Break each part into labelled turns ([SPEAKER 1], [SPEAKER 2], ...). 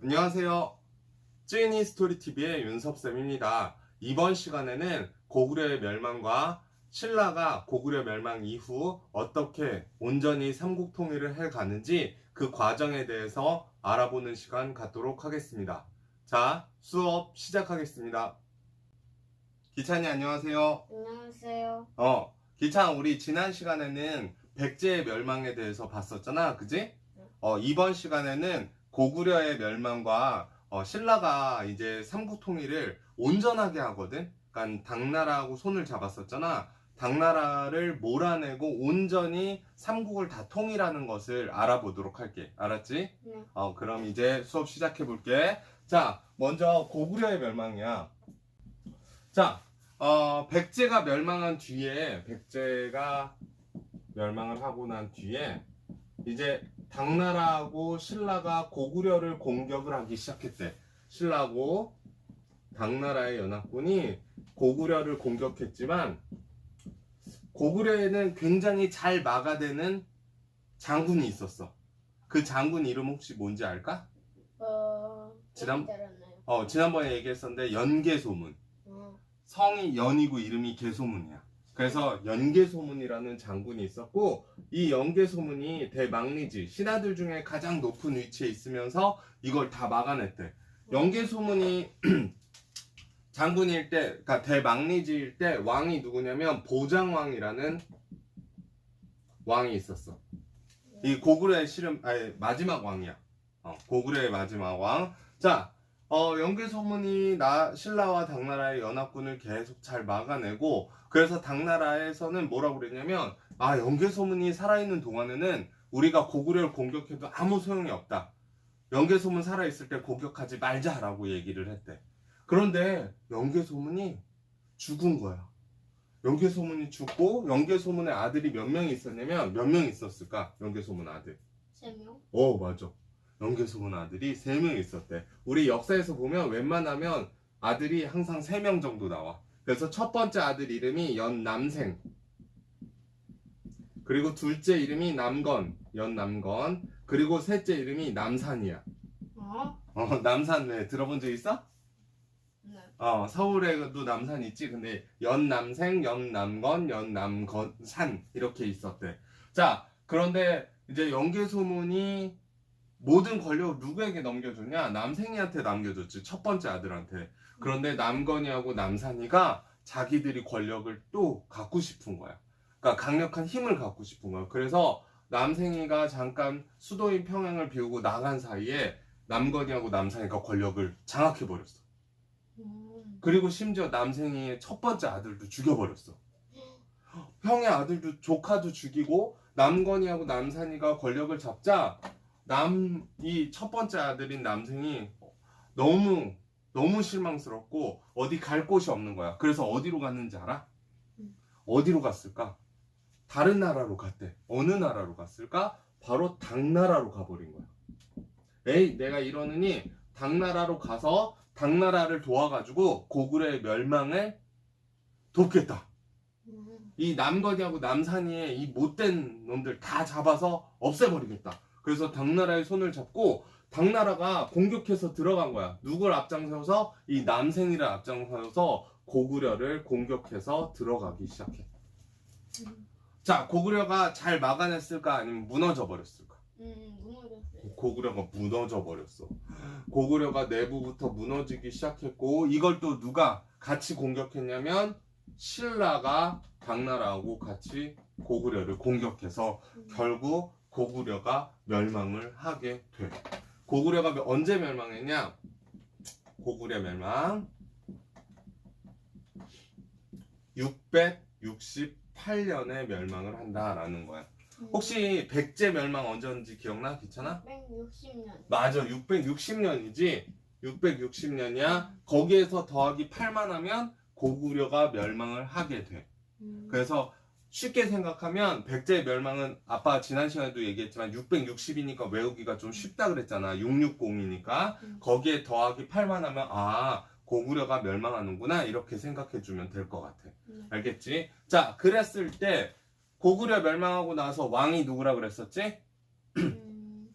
[SPEAKER 1] 안녕하세요. 쯔니 스토리TV의 윤섭쌤입니다. 이번 시간에는 고구려의 멸망과 신라가 고구려 멸망 이후 어떻게 온전히 삼국통일을 해가는지 그 과정에 대해서 알아보는 시간 갖도록 하겠습니다. 자, 수업 시작하겠습니다. 기찬이 안녕하세요.
[SPEAKER 2] 안녕하세요.
[SPEAKER 1] 기찬, 우리 지난 시간에는 백제의 멸망에 대해서 봤었잖아, 그지? 이번 시간에는 고구려의 멸망과 신라가 이제 삼국통일을 온전하게 하거든. 그러니까 당나라하고 손을 잡았었잖아. 당나라를 몰아내고 온전히 삼국을 다 통일하는 것을 알아보도록 할게. 알았지?
[SPEAKER 2] 네.
[SPEAKER 1] 그럼 이제 수업 시작해 볼게. 자, 먼저 고구려의 멸망이야. 자, 백제가 멸망한 뒤에, 백제가 멸망을 하고 난 뒤에 이제 당나라하고 신라가 고구려를 공격을 하기 시작했대. 신라하고 당나라의 연합군이 고구려를 공격했지만 고구려에는 굉장히 잘 막아대는 장군이 있었어. 그 장군 이름 혹시 뭔지 알까? 지난번에 얘기했었는데 연개소문. 성이 연이고 이름이 개소문이야. 그래서 연개소문이라는 장군이 있었고, 이 연개소문이 대망리지 신하들 중에 가장 높은 위치에 있으면서 이걸 다 막아냈대. 연개소문이 장군일 때, 그러니까 대망리지일 때 왕이 누구냐면 보장왕이라는 왕이 있었어. 이 고구려의 마지막 왕이야. 고구려의 마지막 왕. 자, 연개소문이 신라와 당나라의 연합군을 계속 잘 막아내고, 그래서 당나라에서는 뭐라고 그랬냐면, 연개소문이 살아있는 동안에는 우리가 고구려를 공격해도 아무 소용이 없다. 연개소문 살아있을 때 공격하지 말자라고 얘기를 했대. 그런데 연개소문이 죽은 거야. 연개소문이 죽고, 연개소문의 아들이 몇 명이 있었냐면, 몇 명 있었을까? 연개소문 아들.
[SPEAKER 2] 3명?
[SPEAKER 1] 맞아. 연개소문 아들이 3명 있었대. 우리 역사에서 보면 웬만하면 아들이 항상 3명 정도 나와. 그래서 첫 번째 아들 이름이 연남생, 그리고 둘째 이름이 남건, 연남건, 그리고 셋째 이름이 남산이야. 남산 왜 들어본 적 있어?
[SPEAKER 2] 네.
[SPEAKER 1] 서울에도 남산 있지. 근데 연남생, 연남건, 연남건,산 이렇게 있었대. 자, 그런데 이제 연개소문이 모든 권력을 누구에게 넘겨줬냐? 남생이한테 남겨줬지. 첫 번째 아들한테. 그런데 남건이하고 남산이가 자기들이 권력을 또 갖고 싶은 거야. 그러니까 강력한 힘을 갖고 싶은 거야. 그래서 남생이가 잠깐 수도인 평양을 비우고 나간 사이에 남건이하고 남산이가 권력을 장악해버렸어. 그리고 심지어 남생이의 첫 번째 아들도 죽여버렸어. 형의 아들도, 조카도 죽이고, 남건이하고 남산이가 권력을 잡자 이 첫 번째 아들인 남생이 너무 실망스럽고 어디 갈 곳이 없는 거야. 그래서 어디로 갔는지 알아? 어디로 갔을까? 다른 나라로 갔대. 어느 나라로 갔을까? 바로 당나라로 가버린 거야. 내가 이러느니 당나라로 가서 당나라를 도와가지고 고구려의 멸망을 돕겠다. 이 남건이하고 남산이의 이 못된 놈들 다 잡아서 없애버리겠다. 그래서 당나라의 손을 잡고 당나라가 공격해서 들어간 거야. 누굴 앞장서서? 이 남생이를 앞장서서 고구려를 공격해서 들어가기 시작해. 자, 고구려가 잘 막아냈을까? 아니면 무너져 버렸을까?
[SPEAKER 2] 무너졌어요.
[SPEAKER 1] 고구려가 무너져 버렸어. 고구려가 내부부터 무너지기 시작했고, 이걸 또 누가 같이 공격했냐면 신라가 당나라하고 같이 고구려를 공격해서 결국 고구려가 멸망을 하게 돼. 고구려가 언제 멸망했냐? 고구려 멸망 668년에 멸망을 한다라는 거야. 혹시 백제 멸망 언제인지 기억나? 귀찮아?
[SPEAKER 2] 660년.
[SPEAKER 1] 맞아, 660년이지. 660년이야. 거기에서 더하기 8만 하면 고구려가 멸망을 하게 돼. 그래서 쉽게 생각하면 백제의 멸망은, 아빠 지난 시간에도 얘기했지만 660이니까 외우기가 좀 쉽다 그랬잖아. 660이니까 거기에 더하기 8만 하면 고구려가 멸망하는구나, 이렇게 생각해주면 될 것 같아. 알겠지? 자, 그랬을 때 고구려 멸망하고 나서 왕이 누구라 그랬었지?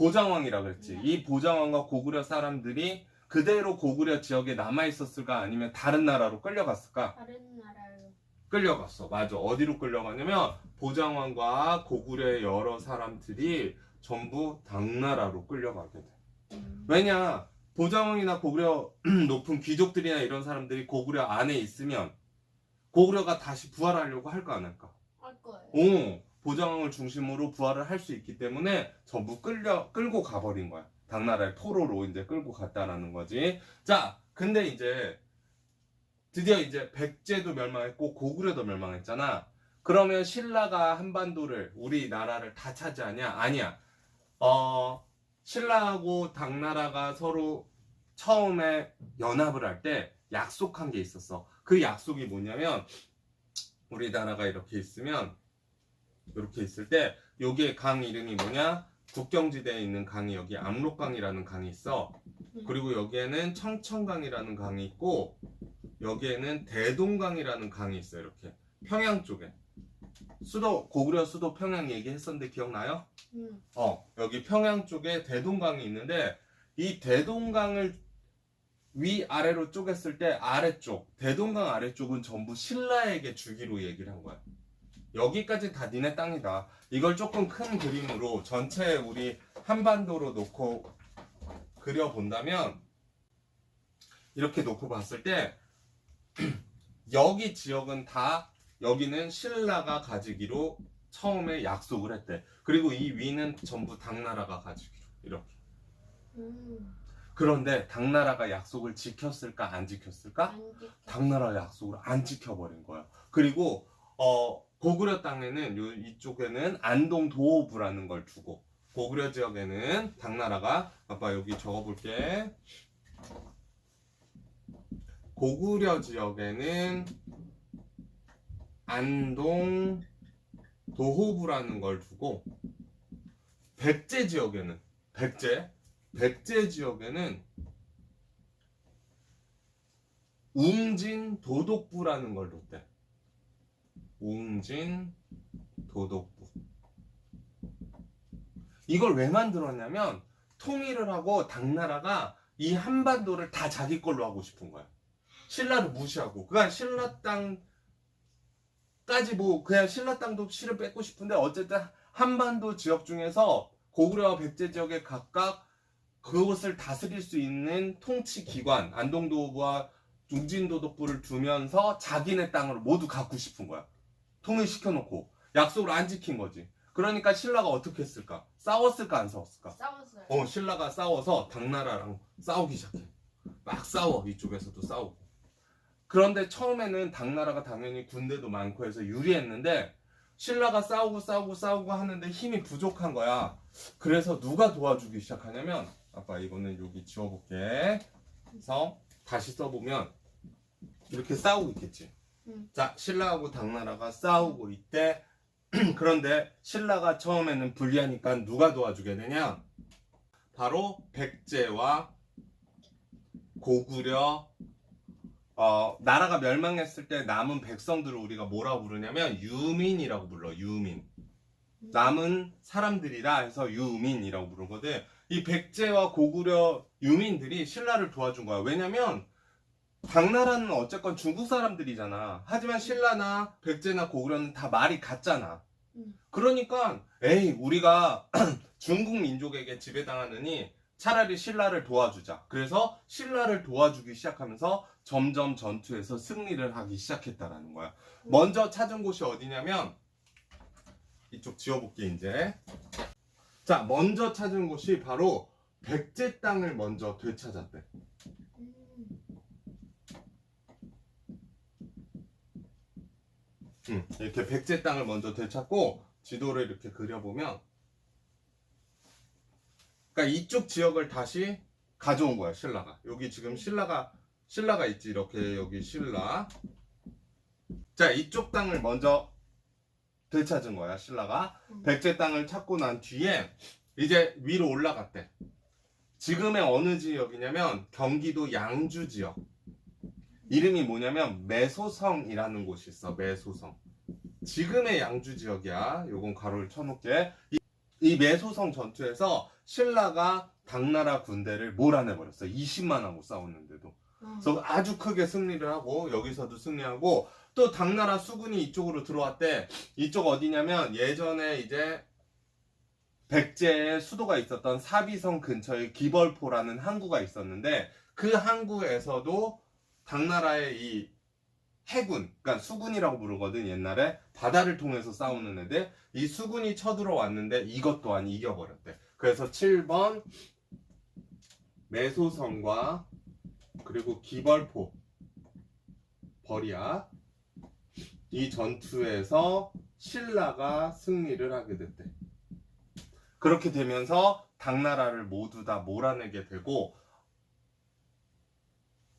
[SPEAKER 1] 보장왕이라 그랬지.
[SPEAKER 2] 네.
[SPEAKER 1] 이 보장왕과 고구려 사람들이 그대로 고구려 지역에 남아있었을까 아니면 다른 나라로 끌려갔을까?
[SPEAKER 2] 다른 나라로.
[SPEAKER 1] 끌려갔어. 맞아. 어디로 끌려가냐면 보장왕과 고구려의 여러 사람들이 전부 당나라로 끌려가게 돼. 왜냐? 보장왕이나 고구려 높은 귀족들이나 이런 사람들이 고구려 안에 있으면 고구려가 다시 부활하려고 할까 안 할까?
[SPEAKER 2] 할 거예요.
[SPEAKER 1] 오, 보장왕을 중심으로 부활을 할 수 있기 때문에 전부 끌고 가버린 거야. 당나라의 포로로 이제 끌고 갔다라는 거지. 자, 근데 이제 드디어 이제 백제도 멸망했고 고구려도 멸망했잖아. 그러면 신라가 한반도를 우리나라를 다 차지하냐? 아니야. 신라하고 당나라가 서로 처음에 연합을 할 때 약속한 게 있었어. 그 약속이 뭐냐면 우리나라가 이렇게 있으면 이렇게 있을 때 여기에 강 이름이 뭐냐? 국경지대에 있는 강이 여기 압록강이라는 강이 있어. 그리고 여기에는 청천강이라는 강이 있고 여기에는 대동강이라는 강이 있어요. 이렇게 평양 쪽에 고구려 수도 평양 얘기했었는데 기억나요? 여기 평양 쪽에 대동강이 있는데 이 대동강을 위아래로 쪼갰을 때 아래쪽 대동강 아래쪽은 전부 신라에게 주기로 얘기를 한 거야. 여기까지 다 니네 땅이다. 이걸 조금 큰 그림으로 전체 우리 한반도로 놓고 그려본다면 이렇게 놓고 봤을 때 여기 지역은 다 여기는 신라가 가지기로 처음에 약속을 했대. 그리고 이 위는 전부 당나라가 가지기로 이렇게. 그런데 당나라가 약속을 지켰을까 안 지켰을까? 당나라 약속을 안 지켜버린 거야. 그리고 고구려 땅에는 이쪽에는 안동 도호부라는 걸 두고 고구려 지역에는 당나라가 아빠 여기 적어볼게. 고구려 지역에는 안동 도호부라는 걸 두고 백제 지역에는 백제 지역에는 웅진 도독부라는 걸 뒀대. 웅진 도독부. 이걸 왜 만들었냐면 통일을 하고 당나라가 이 한반도를 다 자기 걸로 하고 싶은 거야. 신라를 무시하고. 그러니까 신라 땅까지 그냥 신라 땅도 실을 뺏고 싶은데 어쨌든 한반도 지역 중에서 고구려와 백제 지역에 각각 그것을 다스릴 수 있는 통치 기관 안동도호부와 웅진도독부를 두면서 자기네 땅을 모두 갖고 싶은 거야. 통일시켜놓고 약속을 안 지킨 거지. 그러니까 신라가 어떻게 했을까? 싸웠을까 안 싸웠을까?
[SPEAKER 2] 싸웠어요.
[SPEAKER 1] 신라가 싸워서 당나라랑 싸우기 시작해. 막 싸워. 이쪽에서도 싸우고. 그런데 처음에는 당나라가 당연히 군대도 많고 해서 유리했는데 신라가 싸우고 하는데 힘이 부족한 거야. 그래서 누가 도와주기 시작하냐면 아빠 이거는 여기 지워볼게. 그래서 다시 써보면 이렇게 싸우고 있겠지. 자, 신라하고 당나라가 싸우고 있대. 그런데 신라가 처음에는 불리하니까 누가 도와주게 되냐? 바로 백제와 고구려 나라가 멸망했을 때 남은 백성들을 우리가 뭐라고 부르냐면 유민이라고 불러. 유민. 남은 사람들이라 해서 유민이라고 부르거든. 이 백제와 고구려 유민들이 신라를 도와준 거야. 왜냐면 당나라는 어쨌건 중국 사람들이잖아. 하지만 신라나 백제나 고구려는 다 말이 같잖아. 그러니까 에이 우리가 중국 민족에게 지배당하느니 차라리 신라를 도와주자. 그래서 신라를 도와주기 시작하면서 점점 전투에서 승리를 하기 시작했다라는 거야. 먼저 찾은 곳이 어디냐면 이쪽 지워볼게 이제. 자, 먼저 찾은 곳이 바로 백제 땅을 먼저 되찾았대. 이렇게 백제 땅을 먼저 되찾고 지도를 이렇게 그려보면 그러니까 이쪽 지역을 다시 가져온 거야. 신라가. 여기 지금 신라가 있지. 이렇게 여기 신라. 자, 이쪽 땅을 먼저 되찾은 거야. 신라가. 백제 땅을 찾고 난 뒤에 이제 위로 올라갔대. 지금의 어느 지역이냐면 경기도 양주 지역. 이름이 뭐냐면 매소성이라는 곳이 있어. 매소성. 지금의 양주 지역이야. 요건 가로를 쳐놓을게. 이 매소성 전투에서 신라가 당나라 군대를 몰아내버렸어. 20만 하고 싸웠는데도. 그래서 아주 크게 승리를 하고 여기서도 승리하고 또 당나라 수군이 이쪽으로 들어왔대. 이쪽 어디냐면 예전에 이제 백제의 수도가 있었던 사비성 근처에 기벌포라는 항구가 있었는데 그 항구에서도 당나라의 이 해군, 그러니까 수군이라고 부르거든. 옛날에 바다를 통해서 싸우는 애들, 이 수군이 쳐들어왔는데 이것 또한 이겨버렸대. 그래서 7번 매소성과 그리고 기벌포 버리아 이 전투에서 신라가 승리를 하게 됐대. 그렇게 되면서 당나라를 모두 다 몰아내게 되고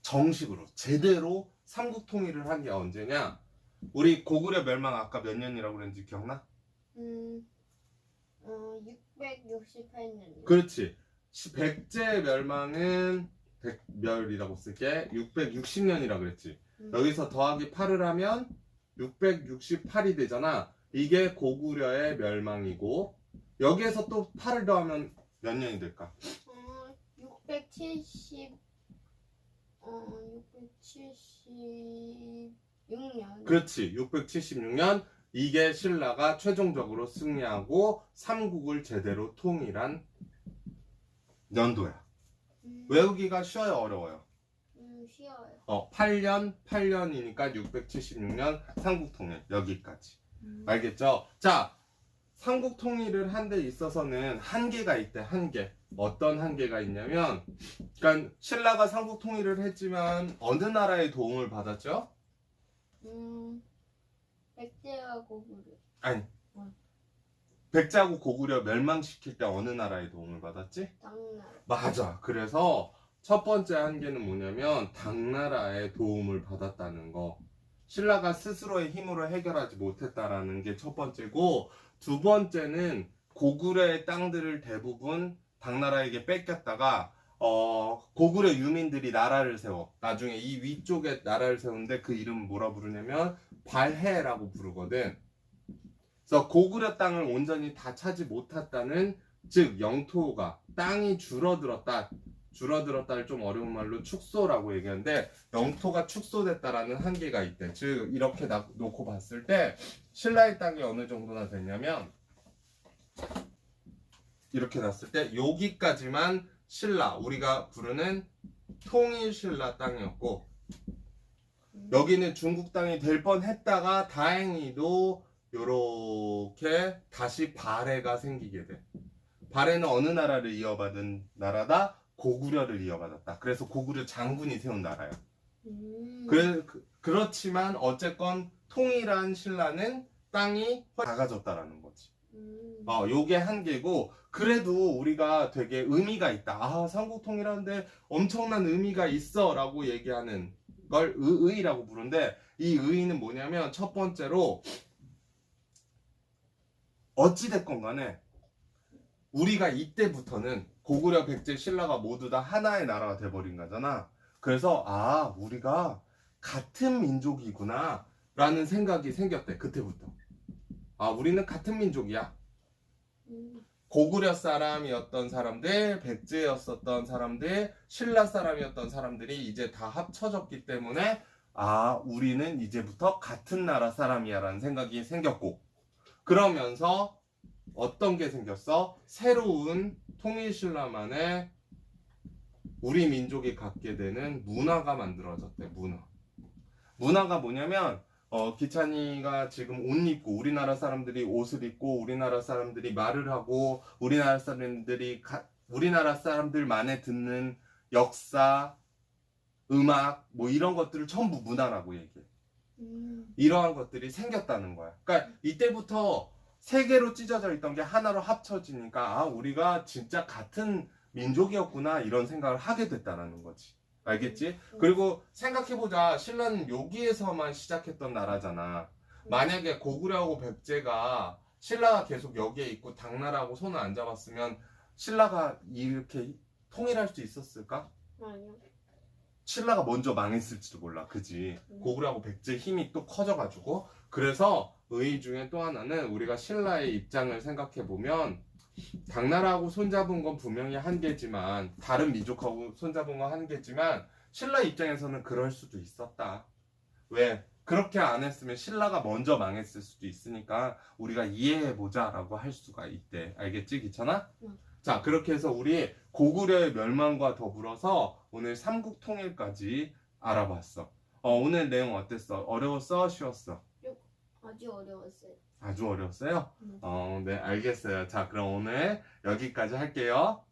[SPEAKER 1] 정식으로 제대로 삼국 통일을 한 게 언제냐? 우리 고구려 멸망 아까 몇 년이라고 그랬는지 기억나?
[SPEAKER 2] 668년이요.
[SPEAKER 1] 그렇지. 백제 멸망은 백멸이라고 쓸게 660년이라 그랬지. 여기서 더하기 8을 하면 668이 되잖아. 이게 고구려의 멸망이고 여기에서 또 8을 더하면 몇 년이 될까?
[SPEAKER 2] 676년.
[SPEAKER 1] 그렇지. 676년 이게 신라가 최종적으로 승리하고 삼국을 제대로 통일한 연도야. 외우기가 쉬워요, 어려워요?
[SPEAKER 2] 쉬워요.
[SPEAKER 1] 8년이니까 676년 삼국통일 여기까지. 알겠죠? 자, 삼국통일을 한 데 있어서는 한계가 있대. 한계. 어떤 한계가 있냐면, 그러니까 신라가 삼국통일을 했지만 어느 나라의 도움을 받았죠?
[SPEAKER 2] 백제와 고구려.
[SPEAKER 1] 아니, 백제하고 고구려 멸망시킬 때 어느 나라의 도움을 받았지?
[SPEAKER 2] 당나라.
[SPEAKER 1] 맞아. 그래서 첫 번째 한계는 뭐냐면 당나라의 도움을 받았다는 거. 신라가 스스로의 힘으로 해결하지 못했다라는 게 첫 번째고, 두 번째는 고구려의 땅들을 대부분 당나라에게 뺏겼다가 고구려 유민들이 나라를 세워. 나중에 이 위쪽에 나라를 세우는데 그 이름은 뭐라 부르냐면 발해라고 부르거든. 그래서 고구려 땅을 온전히 다 차지 못했다는, 즉 영토가 땅이 줄어들었다를 좀 어려운 말로 축소라고 얘기하는데 영토가 축소됐다라는 한계가 있대. 즉 이렇게 놓고 봤을 때 신라의 땅이 어느 정도나 됐냐면 이렇게 놨을 때 여기까지만 신라, 우리가 부르는 통일 신라 땅이었고 여기는 중국 땅이 될 뻔했다가 다행히도 요렇게 다시 발해가 생기게 돼. 발해는 어느 나라를 이어받은 나라다? 고구려를 이어받았다. 그래서 고구려 장군이 세운 나라야. 그렇지만 어쨌건 통일한 신라는 땅이 작아졌다라는 거지. 요게 한계고, 그래도 우리가 되게 의미가 있다. 아, 삼국 통일하는데 엄청난 의미가 있어 라고 얘기하는 걸 의의라고 부르는데, 이 의의는 뭐냐면 첫 번째로 어찌됐건 간에 우리가 이때부터는 고구려, 백제, 신라가 모두 다 하나의 나라가 돼버린 거잖아. 그래서 우리가 같은 민족이구나 라는 생각이 생겼대. 그때부터. 우리는 같은 민족이야. 고구려 사람이었던 사람들, 백제였었던 사람들, 신라 사람이었던 사람들이 이제 다 합쳐졌기 때문에 우리는 이제부터 같은 나라 사람이야 라는 생각이 생겼고, 그러면서 어떤 게 생겼어? 새로운 통일신라만의 우리 민족이 갖게 되는 문화가 만들어졌대. 문화가 뭐냐면 기찬이가 지금 옷 입고, 우리나라 사람들이 옷을 입고, 우리나라 사람들이 말을 하고, 우리나라 사람들만의 듣는 역사, 음악 뭐 이런 것들을 전부 문화라고 얘기해. 이러한 것들이 생겼다는 거야. 그러니까 이때부터 세 개로 찢어져 있던 게 하나로 합쳐지니까 우리가 진짜 같은 민족이었구나 이런 생각을 하게 됐다는 거지. 알겠지? 그리고 생각해보자. 신라는 여기에서만 시작했던 나라잖아. 만약에 고구려하고 백제가, 신라가 계속 여기에 있고 당나라하고 손을 안 잡았으면 신라가 이렇게 통일할 수 있었을까?
[SPEAKER 2] 아니요.
[SPEAKER 1] 신라가 먼저 망했을지도 몰라. 그지? 고구려하고 백제 힘이 또 커져가지고. 그래서 의의 중에 또 하나는 우리가 신라의 입장을 생각해보면 당나라하고 손잡은 건 분명히 한계지만 다른 민족하고 손잡은 건 한계지만 신라 입장에서는 그럴 수도 있었다. 왜? 그렇게 안 했으면 신라가 먼저 망했을 수도 있으니까 우리가 이해해보자라고 할 수가 있대. 알겠지, 기천아?
[SPEAKER 2] 응.
[SPEAKER 1] 자, 그렇게 해서 우리 고구려의 멸망과 더불어서 오늘 삼국 통일까지 알아봤어. 오늘 내용 어땠어? 어려웠어? 쉬웠어?
[SPEAKER 2] 아주 어려웠어요.
[SPEAKER 1] 아주 어려웠어요?
[SPEAKER 2] 네.
[SPEAKER 1] 네, 알겠어요. 자, 그럼 오늘 여기까지 할게요.